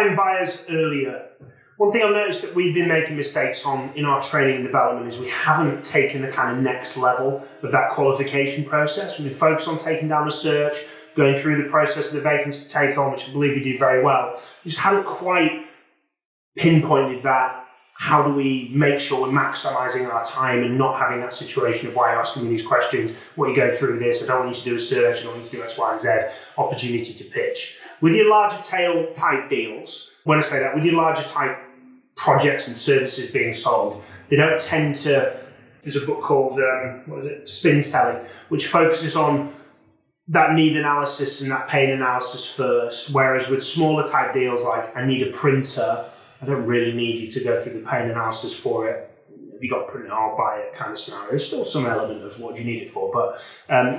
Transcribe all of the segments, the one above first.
qualifying buyers earlier. One thing I've noticed that we've been making mistakes on in our training and development is we haven't taken the kind of next level of that qualification process. We've been focused on taking down the search, going through the process of the vacancy to take on, which I believe we do very well. We just haven't quite pinpointed that. How do we make sure we're maximising our time and not having that situation of why you're asking me these questions, what you go through this, I don't want you to do a search, I don't want you to do X, Y, and Z, opportunity to pitch. With your larger tail type deals, when I say that, with your larger type projects and services being sold, they don't tend to, there's a book called, Spin Selling, which focuses on that need analysis and that pain analysis first, whereas with smaller type deals like I need a printer, I don't really need you to go through the pain analysis for it. If you got a printer, I'll buy it kind of scenario. There's still some element of what you need it for, but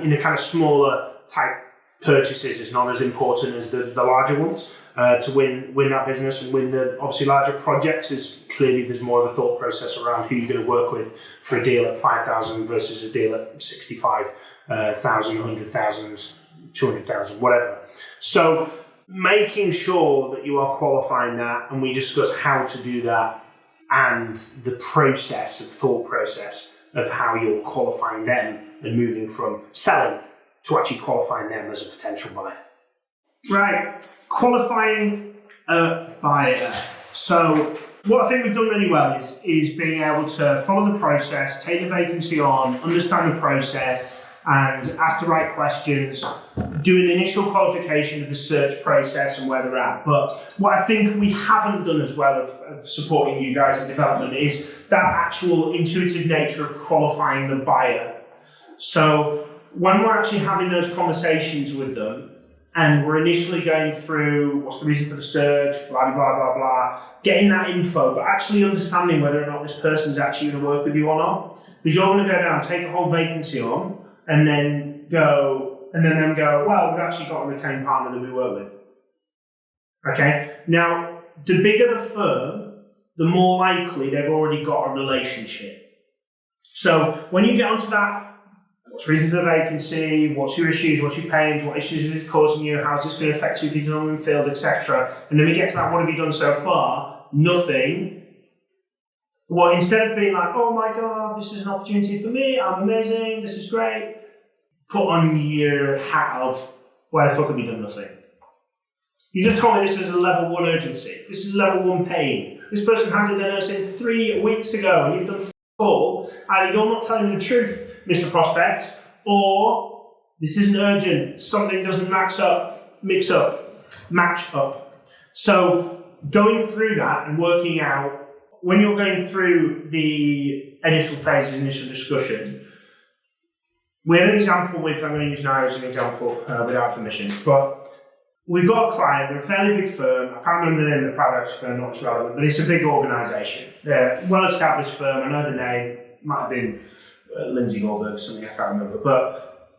in the kind of smaller type purchases, it's not as important as the larger ones. To win that business and win the obviously larger projects is clearly there's more of a thought process around who you're going to work with for a deal at 5,000 versus a deal at 65,000, 100,000, 200,000, whatever. So making sure that you are qualifying that, and we discuss how to do that and the process, the thought process of how you're qualifying them and moving from selling to actually qualifying them as a potential buyer. Right, qualifying a buyer. So what I think we've done really well is being able to follow the process, take the vacancy on, understand the process, and ask the right questions, do an initial qualification of the search process and where they're at. But what I think we haven't done as well of supporting you guys in development is that actual intuitive nature of qualifying the buyer. So when we're actually having those conversations with them, and we're initially going through what's the reason for the search, blah, blah, blah, blah, getting that info, but actually understanding whether or not this person's actually going to work with you or not. Because you're going to go down, take a whole vacancy on, and then go, well, we've actually got a retained partner that we work with. Okay? Now, the bigger the firm, the more likely they've already got a relationship. So when you get onto that, what's the reason for the vacancy, what's your issues, what's your pains, what issues is it causing you, how's this going to affect you if you've done them in field, etc. And then we get to that, what have you done so far? Nothing. Well, instead of being like, oh my God, this is an opportunity for me, I'm amazing, this is great, put on your hat of, why the fuck have you done nothing? You just told me this is a level 1 urgency, this is level 1 pain. This person handed their notice in 3 weeks ago and you've done all. Either you're not telling me the truth, Mr. Prospect, or this isn't urgent, something doesn't match up. So going through that and working out, when you're going through the initial phases, initial discussion, we had an example with, I'm going to use now as an example without permission, but we've got a client, they're a fairly big firm, I can't remember the name of the private equity firm, not relevant, but it's a big organisation. They're a well-established firm, I know the name, might have been Lindsay Goldberg, something I can't remember, but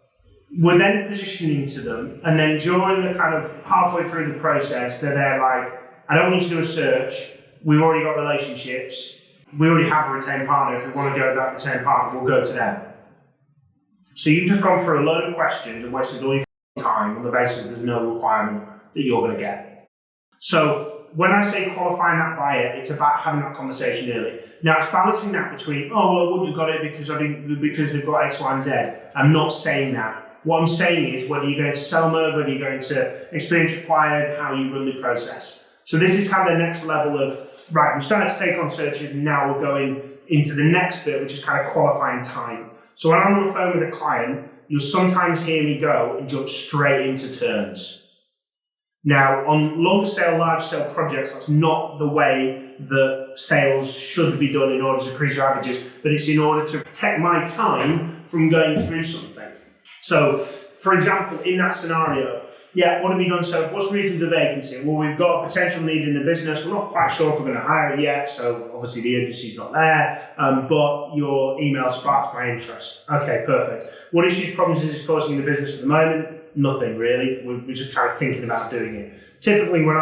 we're then positioning to them, and then during the kind of halfway through the process, they're there like, I don't want you to do a search, we've already got relationships, we already have a retained partner, if we want to go with that retained partner, we'll go to them. So you've just gone through a load of questions and wasted all your time on the basis there's no requirement that you're going to get. So when I say qualifying that buyer, it's about having that conversation early. Now it's balancing that between, oh well I wouldn't have got it because they've got X, Y, and Z. I'm not saying that. What I'm saying is whether you're going to sell mode, whether you're going to experience required, how you run the process. So this is kind of the next level of, right, we're starting to take on searches and now we're going into the next bit, which is kind of qualifying time. So when I'm on the phone with a client, you'll sometimes hear me go and jump straight into terms. Now, on longer scale, large scale projects, that's not the way that sales should be done in order to increase your averages, but it's in order to protect my time from going through something. So, for example, in that scenario, yeah, what have you done so? What's the reason for the vacancy? Well, we've got a potential need in the business. We're not quite sure if we're going to hire it yet, so obviously the urgency's not there, but your email sparks my interest. Okay, perfect. What issues, problems is this causing the business at the moment? Nothing really. We're just kind of thinking about doing it. Typically, when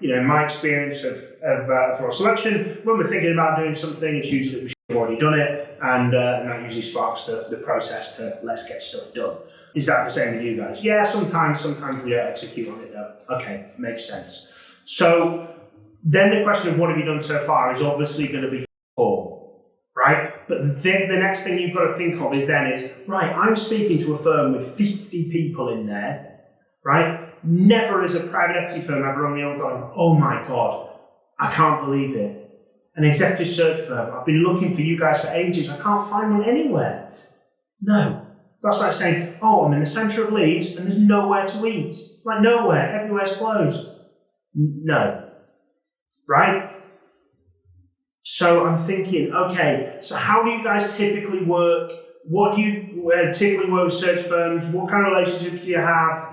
in my experience of for selection, when we're thinking about doing something, it's usually we should have already done it, and that usually sparks the process to let's get stuff done. Is that the same with you guys? Yeah, sometimes we don't execute on it though. Okay, makes sense. So Then the question of what have you done so far is obviously going to be form, right? But the next thing you've got to think of is, right, I'm speaking to a firm with 50 people in there, right? Never as a private equity firm ever on the own going, oh my God, I can't believe it. An executive search firm, I've been looking for you guys for ages, I can't find one anywhere. No. That's like saying, oh, I'm in the centre of Leeds and there's nowhere to eat. Like nowhere, everywhere's closed. No. Right? So I'm thinking, okay, so how do you guys typically work? What do you typically work with search firms? What kind of relationships do you have?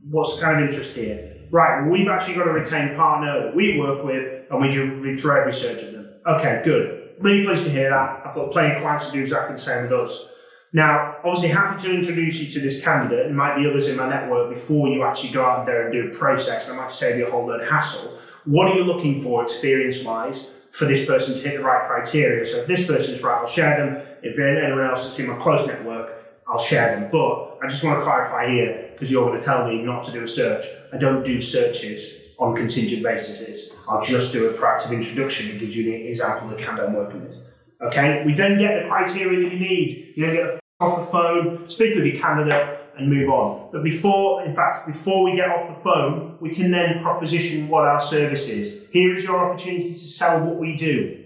What's the kind of interest here? Right, well, we've actually got a retained partner that we work with and we read through every search of them. Okay, good. Really pleased to hear that. I've got plenty of clients who do exactly the same with us. Now, obviously happy to introduce you to this candidate. There might be others in my network before you actually go out there and do a process, and I might save you a whole load of hassle. What are you looking for experience-wise for this person to hit the right criteria? So if this person is right, I'll share them. If anyone else that's in my close network, I'll share them. But I just want to clarify here, because you're going to tell me not to do a search. I don't do searches on contingent basis. I'll just do a proactive introduction that gives you the example of the candidate I'm working with. Okay? We then get the criteria that you need. You then get off the phone, speak with your candidate, and move on. But before we get off the phone, we can then proposition what our service is. Here is your opportunity to sell what we do.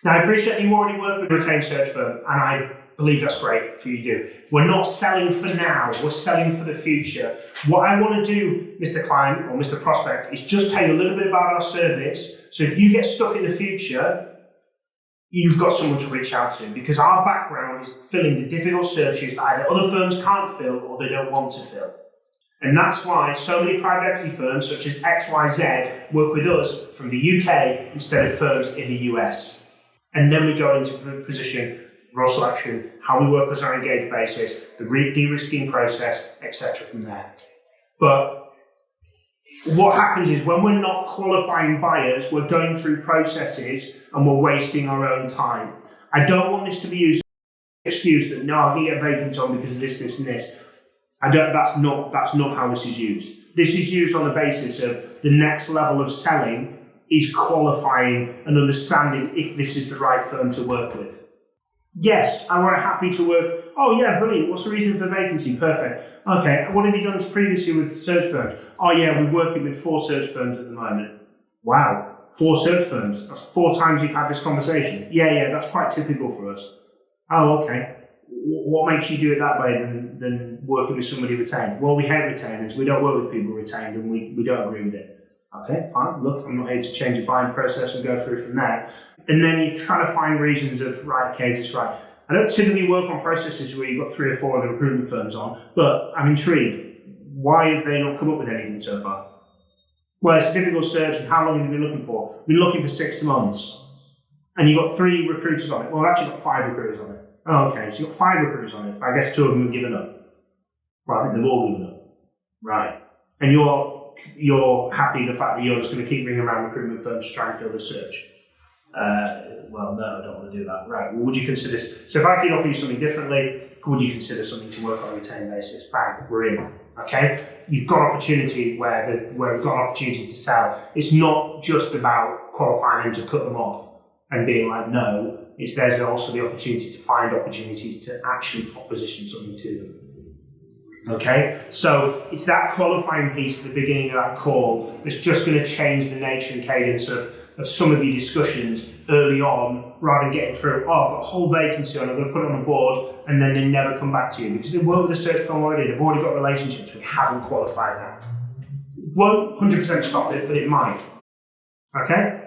Now, I appreciate you already work with a retained search firm, and I believe that's great for you to do. We're not selling for now, we're selling for the future. What I want to do, Mr. Client or Mr. Prospect, is just tell you a little bit about our service, so if you get stuck in the future, you've got someone to reach out to, because our background is filling the difficult searches that either other firms can't fill or they don't want to fill. And that's why so many private equity firms such as XYZ work with us from the UK instead of firms in the US. And then we go into position, role selection, how we work as our engaged basis, the de-risking process, etc. from there. But what happens is when we're not qualifying buyers, we're going through processes and we're wasting our own time. I don't want this to be used as an excuse that no, I can get vacancies on because of this, this, and this. That's not how this is used. This is used on the basis of the next level of selling is qualifying and understanding if this is the right firm to work with. Yes, I want happy to work. Oh yeah, brilliant. What's the reason for the vacancy? Perfect. Okay, what have you done previously with search firms? Oh yeah, we're working with 4 search firms at the moment. Wow, 4 search firms. That's 4 times you've had this conversation. Yeah, that's quite typical for us. Oh, okay. What makes you do it that way than working with somebody retained? Well, we hate retainers. We don't work with people retained and we don't agree with it. Okay, fine. Look, I'm not here to change the buying process and go through from there. And then you're trying to find reasons of, right, okay, is this right? I don't typically work on processes where you've got 3 or 4 other recruitment firms on, but I'm intrigued. Why have they not come up with anything so far? Well, it's a difficult search, and how long have you been looking for? We've been looking for 6 months. And you've got 3 recruiters on it. Well, I've actually got 5 recruiters on it. Oh, okay, so you've got 5 recruiters on it. I guess 2 of them have given up. Well, I think they've all given up. Right. And you're happy the fact that you're just going to keep ringing around recruitment firms to try and fill the search? Well, no, I don't want to do that. Right, well, would you consider this? So if I could offer you something differently, would you consider something to work on a retained basis? Bang, we're in. Okay? You've got opportunity where we've got an opportunity to sell. It's not just about qualifying them to cut them off and being like, no. There's also the opportunity to find opportunities to actually proposition something to them. Okay, so it's that qualifying piece at the beginning of that call that's just going to change the nature and cadence of some of your discussions early on, rather than getting through, oh, I've got a whole vacancy on, I'm going to put it on the board, and then they never come back to you because they work with a search firm already, they've already got relationships, we haven't qualified that. It won't 100% stop it, but it might. Okay?